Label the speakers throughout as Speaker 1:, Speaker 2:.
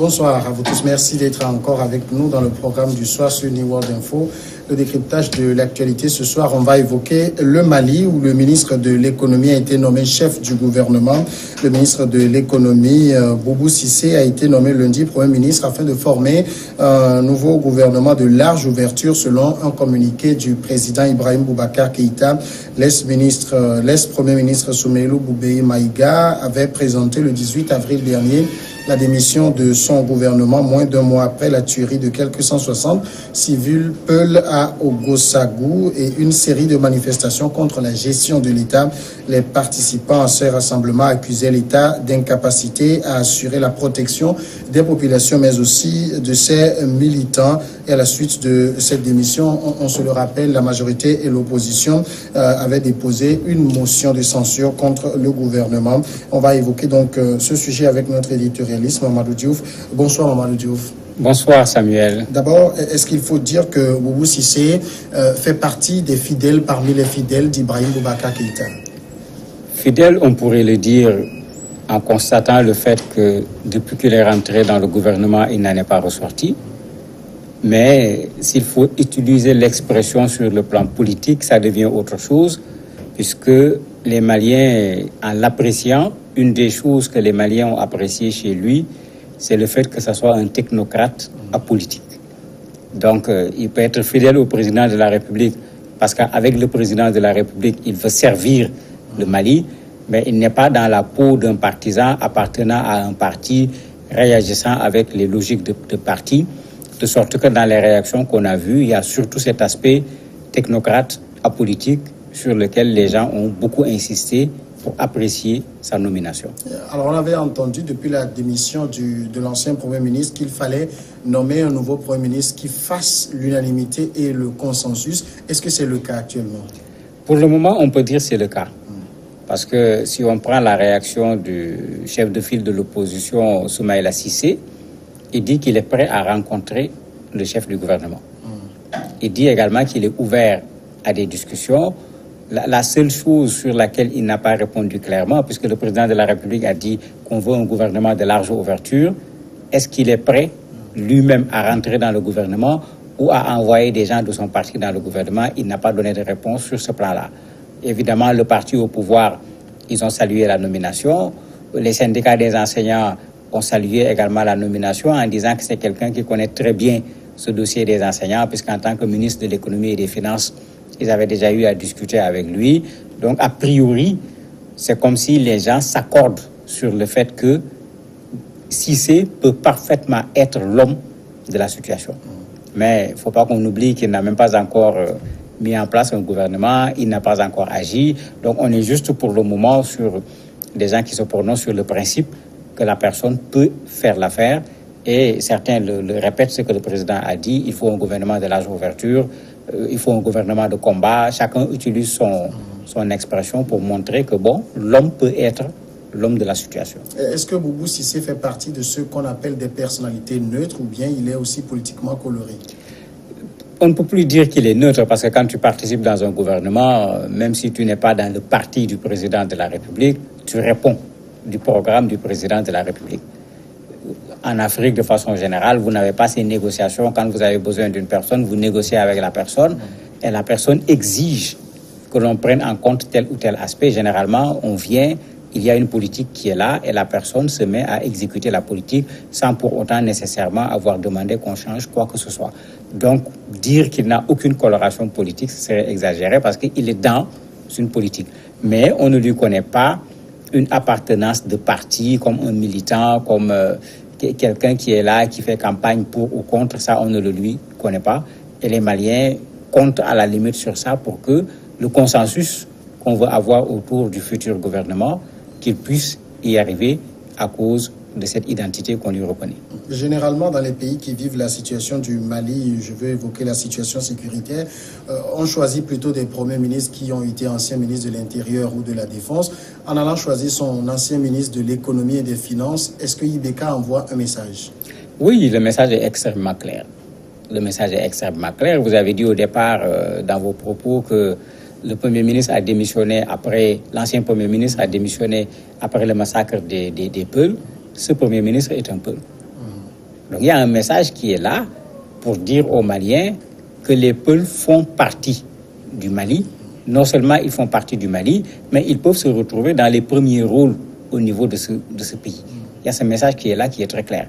Speaker 1: Bonsoir à vous tous. Merci d'être encore avec nous dans le programme du soir sur New World Info. Le décryptage de l'actualité. Ce soir, on va évoquer le Mali où le ministre de l'économie a été nommé chef du gouvernement. Le ministre de l'économie, Boubou Cissé, a été nommé lundi Premier ministre afin de former un nouveau gouvernement de large ouverture selon un communiqué du président Ibrahim Boubacar Keïta. L'ex-premier ministre Soumeilou Boubèye Maïga avait présenté le 18 avril dernier la démission de son gouvernement moins d'un mois après la tuerie de quelques 160 civils Peul à Ogosagou et une série de manifestations contre la gestion de l'État. Les participants à ce rassemblement accusaient l'État d'incapacité à assurer la protection des populations mais aussi de ses militants. Et à la suite de cette démission, on se le rappelle, la majorité et l'opposition avaient déposé une motion de censure contre le gouvernement. On va évoquer donc ce sujet avec notre éditorialiste Mamadou Diouf. Bonsoir Mamadou Diouf.
Speaker 2: Bonsoir Samuel.
Speaker 1: D'abord, est-ce qu'il faut dire que Boubou Cissé fait partie des fidèles parmi les fidèles d'Ibrahim Boubacar Keïta?
Speaker 2: Fidèle, on pourrait le dire en constatant le fait que depuis qu'il est rentré dans le gouvernement, il n'en est pas ressorti. Mais s'il faut utiliser l'expression sur le plan politique, ça devient autre chose, puisque les Maliens, en l'appréciant, une des choses que les Maliens ont apprécié chez lui, c'est le fait que ce soit un technocrate apolitique. Donc, il peut être fidèle au président de la République, parce qu'avec le président de la République, il veut servir le Mali, mais il n'est pas dans la peau d'un partisan appartenant à un parti, réagissant avec les logiques de parti. De sorte que dans les réactions qu'on a vues, il y a surtout cet aspect technocrate apolitique sur lequel les gens ont beaucoup insisté pour apprécier sa nomination.
Speaker 1: Alors on avait entendu depuis la démission de l'ancien Premier ministre qu'il fallait nommer un nouveau Premier ministre qui fasse l'unanimité et le consensus. Est-ce que c'est le cas actuellement?
Speaker 2: Pour le moment, on peut dire que c'est le cas. Parce que si on prend la réaction du chef de file de l'opposition, Soumaïla Cissé, il dit qu'il est prêt à rencontrer le chef du gouvernement. Il dit également qu'il est ouvert à des discussions. La seule chose sur laquelle il n'a pas répondu clairement, puisque le président de la République a dit qu'on veut un gouvernement de large ouverture, est-ce qu'il est prêt lui-même à rentrer dans le gouvernement ou à envoyer des gens de son parti dans le gouvernement? Il n'a pas donné de réponse sur ce plan-là. Évidemment, le parti au pouvoir, ils ont salué la nomination. Les syndicats des enseignants ont salué également la nomination en disant que c'est quelqu'un qui connaît très bien ce dossier des enseignants, puisqu'en tant que ministre de l'économie et des finances, ils avaient déjà eu à discuter avec lui. Donc, a priori, c'est comme si les gens s'accordent sur le fait que Cissé peut parfaitement être l'homme de la situation. Mais il ne faut pas qu'on oublie qu'il n'a même pas encore mis en place un gouvernement, il n'a pas encore agi. Donc, on est juste pour le moment sur des gens qui se prononcent sur le principe que la personne peut faire l'affaire. Et certains le répètent, ce que le président a dit, il faut un gouvernement de large ouverture, il faut un gouvernement de combat. Chacun utilise son expression pour montrer que, bon, l'homme peut être l'homme de la situation.
Speaker 1: Est-ce que Boubou Cissé fait partie de ceux qu'on appelle des personnalités neutres ou bien il est aussi politiquement coloré?
Speaker 2: On ne peut plus dire qu'il est neutre parce que quand tu participes dans un gouvernement, même si tu n'es pas dans le parti du président de la République, tu réponds du programme du président de la République. En Afrique, de façon générale, vous n'avez pas ces négociations. Quand vous avez besoin d'une personne, vous négociez avec la personne et la personne exige que l'on prenne en compte tel ou tel aspect. Généralement, on vient, il y a une politique qui est là et la personne se met à exécuter la politique sans pour autant nécessairement avoir demandé qu'on change quoi que ce soit. Donc, dire qu'il n'a aucune coloration politique, ce serait exagéré parce qu'il est dans une politique. Mais on ne lui connaît pas une appartenance de parti comme un militant, comme quelqu'un qui est là, qui fait campagne pour ou contre. Ça, on ne le lui connaît pas. Et les Maliens comptent à la limite sur ça pour que le consensus qu'on veut avoir autour du futur gouvernement, qu'il puisse y arriver à cause de cette identité qu'on lui reconnaît.
Speaker 1: Généralement, dans les pays qui vivent la situation du Mali, je veux évoquer la situation sécuritaire, on choisit plutôt des premiers ministres qui ont été anciens ministres de l'Intérieur ou de la Défense. En allant choisir son ancien ministre de l'Économie et des Finances, est-ce que Ibeka envoie un message?
Speaker 2: Oui, le message est extrêmement clair. Le message est extrêmement clair. Vous avez dit au départ, dans vos propos, que le Premier ministre a démissionné après, l'ancien Premier ministre a démissionné après le massacre des Peuls. Ce Premier ministre est un Peul. Donc il y a un message qui est là pour dire aux Maliens que les Peuls font partie du Mali. Non seulement ils font partie du Mali, mais ils peuvent se retrouver dans les premiers rôles au niveau de ce pays. Il y a ce message qui est là, qui est très clair.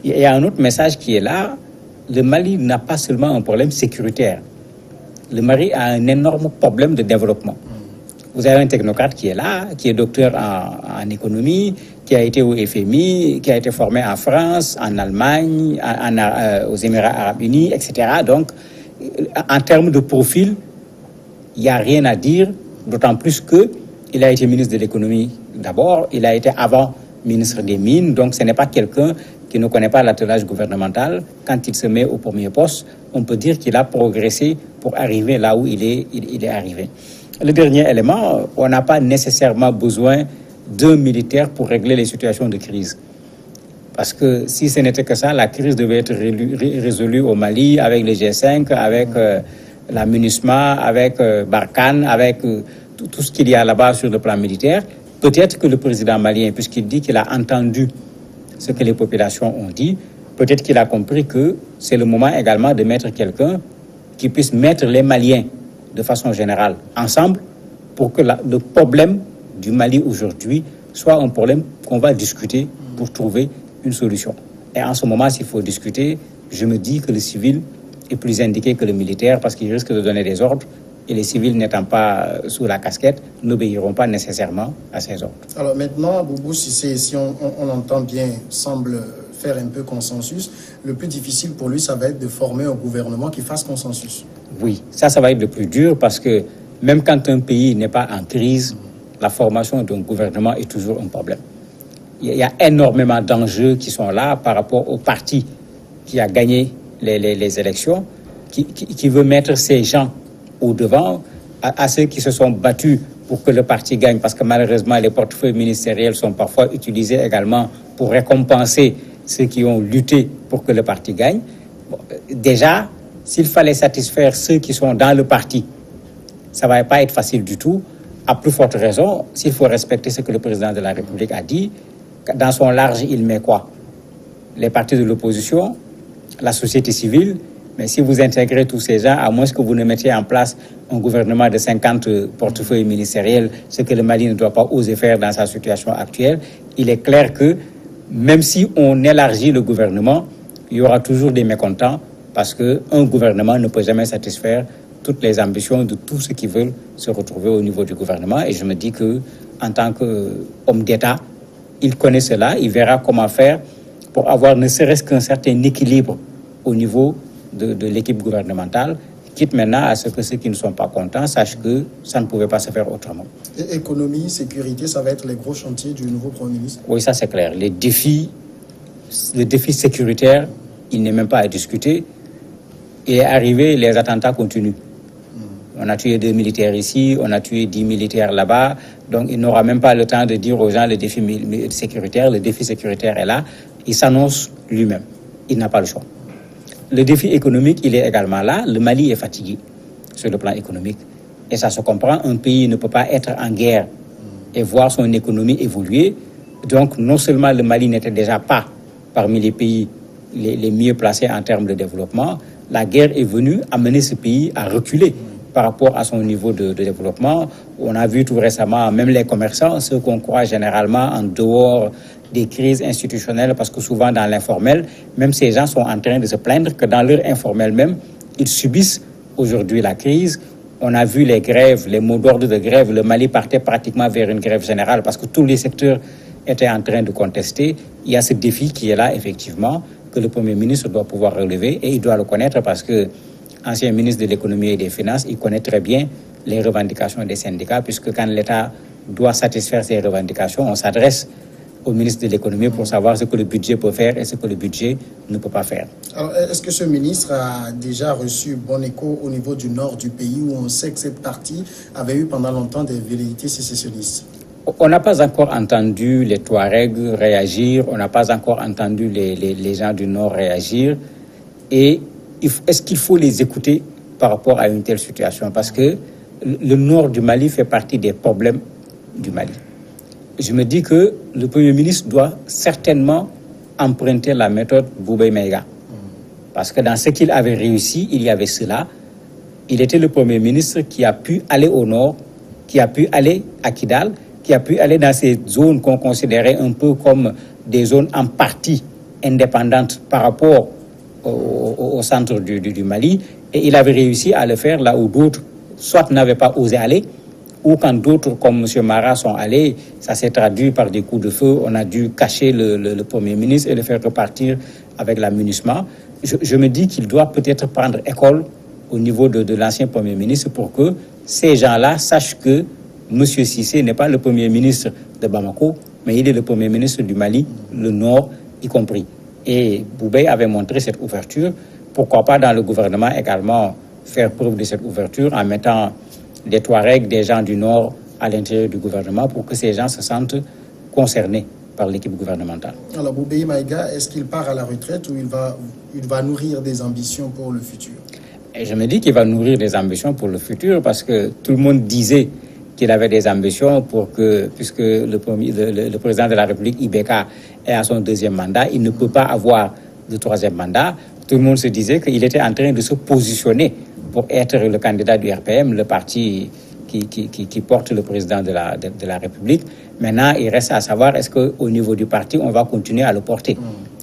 Speaker 2: Il y a un autre message qui est là. Le Mali n'a pas seulement un problème sécuritaire. Le Mali a un énorme problème de développement. Vous avez un technocrate qui est là, qui est docteur en économie, qui a été au FMI, qui a été formé en France, en Allemagne, aux Émirats arabes unis, etc. Donc, en termes de profil, il n'y a rien à dire, d'autant plus qu'il a été ministre de l'économie d'abord, il a été avant ministre des Mines, donc ce n'est pas quelqu'un qui ne connaît pas l'attelage gouvernemental. Quand il se met au premier poste, on peut dire qu'il a progressé pour arriver là où il est arrivé. Le dernier élément, on n'a pas nécessairement besoin d'un militaire pour régler les situations de crise. Parce que si ce n'était que ça, la crise devait être résolue au Mali avec le G5, avec la MINUSMA, avec Barkhane, avec tout ce qu'il y a là-bas sur le plan militaire. Peut-être que le président malien, puisqu'il dit qu'il a entendu ce que les populations ont dit, peut-être qu'il a compris que c'est le moment également de mettre quelqu'un qui puisse mettre les Maliens de façon générale ensemble pour que le problème du Mali aujourd'hui soit un problème qu'on va discuter pour trouver une solution. Et en ce moment, s'il faut discuter, je me dis que le civil est plus indiqué que le militaire parce qu'il risque de donner des ordres et les civils n'étant pas sous la casquette n'obéiront pas nécessairement à ces ordres.
Speaker 1: Alors maintenant, Boubou Cissé, si on entend bien, semble faire un peu consensus, le plus difficile pour lui, ça va être de former un gouvernement qui fasse consensus.
Speaker 2: Oui, ça va être le plus dur parce que même quand un pays n'est pas en crise, la formation d'un gouvernement est toujours un problème. Il y a énormément d'enjeux qui sont là par rapport au parti qui a gagné les élections, qui veut mettre ces gens au devant, à ceux qui se sont battus pour que le parti gagne, parce que malheureusement, les portefeuilles ministériels sont parfois utilisés également pour récompenser ceux qui ont lutté pour que le parti gagne. Bon, déjà, s'il fallait satisfaire ceux qui sont dans le parti, ça ne va pas être facile du tout. À plus forte raison, s'il faut respecter ce que le président de la République a dit, dans son large, il met quoi? Les partis de l'opposition, la société civile. Mais si vous intégrez tous ces gens, à moins que vous ne mettiez en place un gouvernement de 50 portefeuilles ministériels, ce que le Mali ne doit pas oser faire dans sa situation actuelle, il est clair que même si on élargit le gouvernement, il y aura toujours des mécontents parce qu'un gouvernement ne peut jamais satisfaire toutes les ambitions de tous ceux qui veulent se retrouver au niveau du gouvernement. Et je me dis qu'en tant qu'homme d'État, il connaît cela, il verra comment faire pour avoir ne serait-ce qu'un certain équilibre au niveau de l'équipe gouvernementale, quitte maintenant à ce que ceux qui ne sont pas contents sachent que ça ne pouvait pas se faire autrement.
Speaker 1: Et économie, sécurité, ça va être les gros chantiers du nouveau Premier ministre?
Speaker 2: Oui, ça c'est clair. Le défi sécuritaire, il n'est même pas à discuter. Il est arrivé, les attentats continuent. On a tué 2 militaires ici, on a tué 10 militaires là-bas. Donc, il n'aura même pas le temps de dire aux gens le défi sécuritaire. Le défi sécuritaire est là. Il s'annonce lui-même. Il n'a pas le choix. Le défi économique, il est également là. Le Mali est fatigué sur le plan économique. Et ça se comprend. Un pays ne peut pas être en guerre et voir son économie évoluer. Donc, non seulement le Mali n'était déjà pas parmi les pays les mieux placés en termes de développement, la guerre est venue amener ce pays à reculer par rapport à son niveau de développement. On a vu tout récemment, même les commerçants, ceux qu'on croit généralement en dehors des crises institutionnelles, parce que souvent dans l'informel, même ces gens sont en train de se plaindre que dans leur informel même, ils subissent aujourd'hui la crise. On a vu les grèves, les mots d'ordre de grève. Le Mali partait pratiquement vers une grève générale parce que tous les secteurs étaient en train de contester. Il y a ce défi qui est là, effectivement, que le Premier ministre doit pouvoir relever et il doit le connaître parce que ancien ministre de l'économie et des finances, il connaît très bien les revendications des syndicats puisque quand l'État doit satisfaire ses revendications, on s'adresse au ministre de l'économie pour savoir ce que le budget peut faire et ce que le budget ne peut pas faire.
Speaker 1: Alors, est-ce que ce ministre a déjà reçu bon écho au niveau du nord du pays où on sait que cette partie avait eu pendant longtemps des velléités sécessionnistes?
Speaker 2: On n'a pas encore entendu les Touaregs réagir, on n'a pas encore entendu les gens du nord réagir. Et est-ce qu'il faut les écouter par rapport à une telle situation? Parce que le nord du Mali fait partie des problèmes du Mali. Je me dis que le Premier ministre doit certainement emprunté la méthode Boubèye Maïga. Parce que dans ce qu'il avait réussi, il y avait cela. Il était le Premier ministre qui a pu aller au nord, qui a pu aller à Kidal, qui a pu aller dans ces zones qu'on considérait un peu comme des zones en partie indépendantes par rapport au centre du Mali. Et il avait réussi à le faire là où d'autres, soit n'avaient pas osé aller, ou quand d'autres comme M. Mara sont allés, ça s'est traduit par des coups de feu. On a dû cacher le Premier ministre et le faire repartir avec l'amunissement. Je me dis qu'il doit peut-être prendre école au niveau de l'ancien Premier ministre pour que ces gens-là sachent que M. Cissé n'est pas le Premier ministre de Bamako, mais il est le Premier ministre du Mali, le Nord y compris. Et Boubèye avait montré cette ouverture. Pourquoi pas dans le gouvernement également faire preuve de cette ouverture en mettant des Touaregs, des gens du Nord à l'intérieur du gouvernement pour que ces gens se sentent concernés par l'équipe gouvernementale.
Speaker 1: Alors Boubèye Maïga, est-ce qu'il part à la retraite ou il va nourrir des ambitions pour le futur?
Speaker 2: Et je me dis qu'il va nourrir des ambitions pour le futur parce que tout le monde disait qu'il avait des ambitions pour que, puisque le président de la République, Ibeka, est à son deuxième mandat, il ne peut pas avoir de troisième mandat. Tout le monde se disait qu'il était en train de se positionner pour être le candidat du RPM, le parti qui porte le président de la République. Maintenant, il reste à savoir est-ce qu'au niveau du parti, on va continuer à le porter.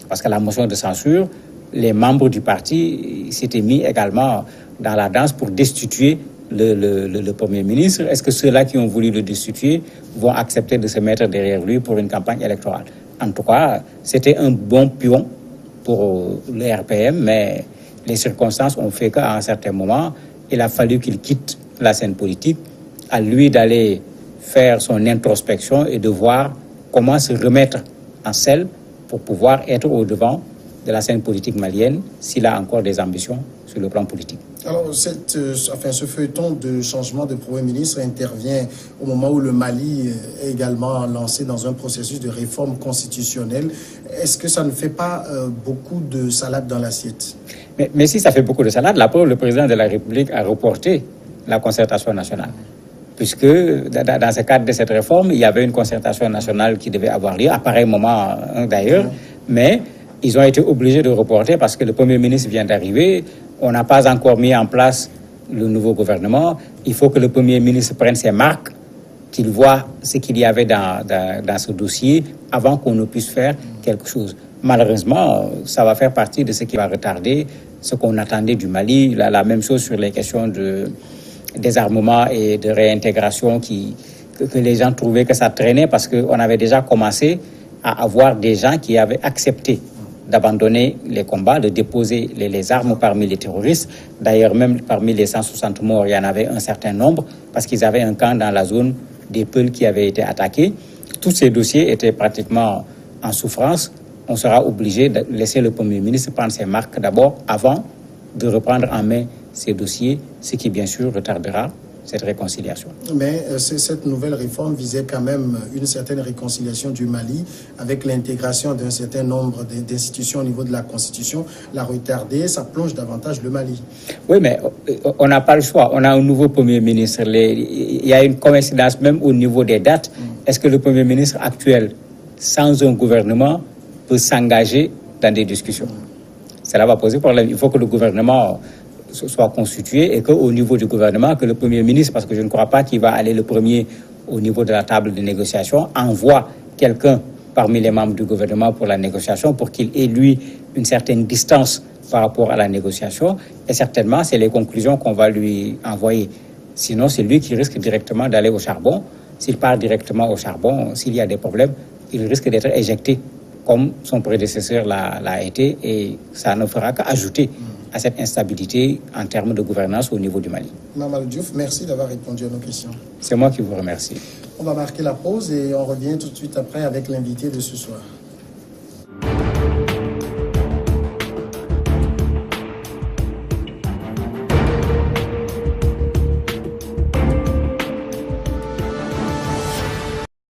Speaker 2: Parce que la motion de censure, les membres du parti s'étaient mis également dans la danse pour destituer le Premier ministre. Est-ce que ceux-là qui ont voulu le destituer vont accepter de se mettre derrière lui pour une campagne électorale? En tout cas, c'était un bon pion pour le RPM, mais les circonstances ont fait qu'à un certain moment, il a fallu qu'il quitte la scène politique, à lui d'aller faire son introspection et de voir comment se remettre en selle pour pouvoir être au-devant de la scène politique malienne s'il a encore des ambitions sur le plan politique.
Speaker 1: Alors, ce feuilleton de changement de Premier ministre intervient au moment où le Mali est également lancé dans un processus de réforme constitutionnelle. Est-ce que ça ne fait pas beaucoup de salade dans l'assiette?
Speaker 2: Mais si ça fait beaucoup de salade, la preuve, le président de la République a reporté la concertation nationale. Puisque dans ce cadre de cette réforme, il y avait une concertation nationale qui devait avoir lieu, à pareil moment d'ailleurs, mais ils ont été obligés de reporter parce que le Premier ministre vient d'arriver. On n'a pas encore mis en place le nouveau gouvernement. Il faut que le Premier ministre prenne ses marques, qu'il voit ce qu'il y avait dans ce dossier avant qu'on ne puisse faire quelque chose. Malheureusement, ça va faire partie de ce qui va retarder ce qu'on attendait du Mali. La même chose sur les questions de désarmement et de réintégration que les gens trouvaient que ça traînait parce qu'on avait déjà commencé à avoir des gens qui avaient accepté d'abandonner les combats, de déposer les armes parmi les terroristes. D'ailleurs, même parmi les 160 morts, il y en avait un certain nombre parce qu'ils avaient un camp dans la zone des Peuls qui avait été attaqué. Tous ces dossiers étaient pratiquement en souffrance. On sera obligé de laisser le Premier ministre prendre ses marques d'abord avant de reprendre en main ces dossiers, ce qui bien sûr retardera cette réconciliation.
Speaker 1: Mais cette nouvelle réforme visait quand même une certaine réconciliation du Mali avec l'intégration d'un certain nombre d'institutions au niveau de la Constitution. La retarder, ça plonge davantage le Mali.
Speaker 2: Oui, mais on n'a pas le choix. On a un nouveau Premier ministre. Il y a une coïncidence même au niveau des dates. Est-ce que le Premier ministre actuel, sans un gouvernement, peut s'engager dans des discussions? Cela va poser problème. Il faut que le gouvernement soit constitué et qu'au niveau du gouvernement, que le Premier ministre, parce que je ne crois pas qu'il va aller le premier au niveau de la table de négociation, envoie quelqu'un parmi les membres du gouvernement pour la négociation, pour qu'il ait, lui, une certaine distance par rapport à la négociation. Et certainement, c'est les conclusions qu'on va lui envoyer. Sinon, c'est lui qui risque directement d'aller au charbon. S'il part directement au charbon, s'il y a des problèmes, il risque d'être éjecté, comme son prédécesseur l'a été, et ça ne fera qu'ajouter à cette instabilité en termes de gouvernance au niveau du Mali.
Speaker 1: Mamadou Diouf, merci d'avoir répondu à nos questions.
Speaker 2: C'est moi qui vous remercie.
Speaker 1: On va marquer la pause et on revient tout de suite après avec l'invité de ce soir.